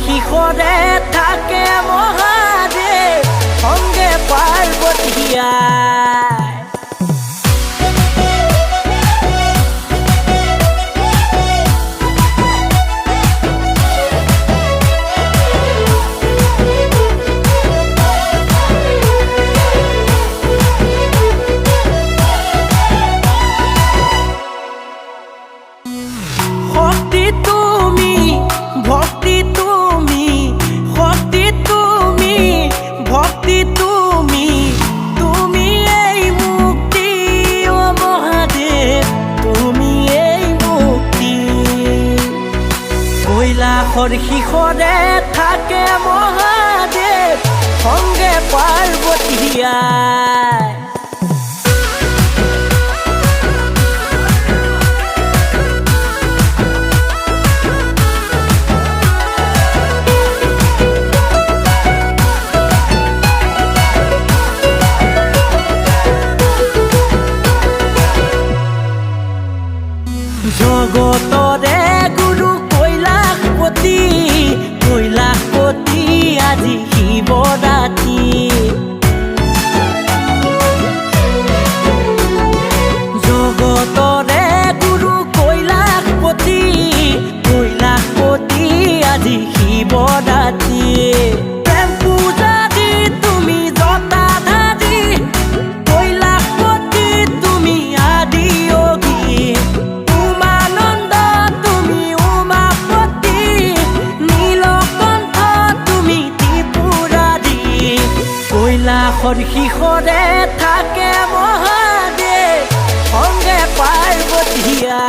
শিখৰে থাকে মহাদেব সঙ্গে পাৰ্বতীয়া শিখৰে থাকে মহাদেব সঙ্গে পাৰ্বতীয়া জগতৰে গুৰু কৈলাসপতি আজি শিৱৰাত্ৰি জগতৰে গুৰু কৈলাসপতি আজি শিৱৰাত্ৰি প্ৰেম পূজা দি তুমি জটাধাৰী কৈলাসপতি তুমি আদি যোগী উমানন্দ তুমি উমাপতি নীলকণ্ঠ তুমি ত্ৰিপুৰাৰী কৈলাসৰ শিখৰে থাকে মহাদেৱ সঙ্গে পাৰ্বতীয়া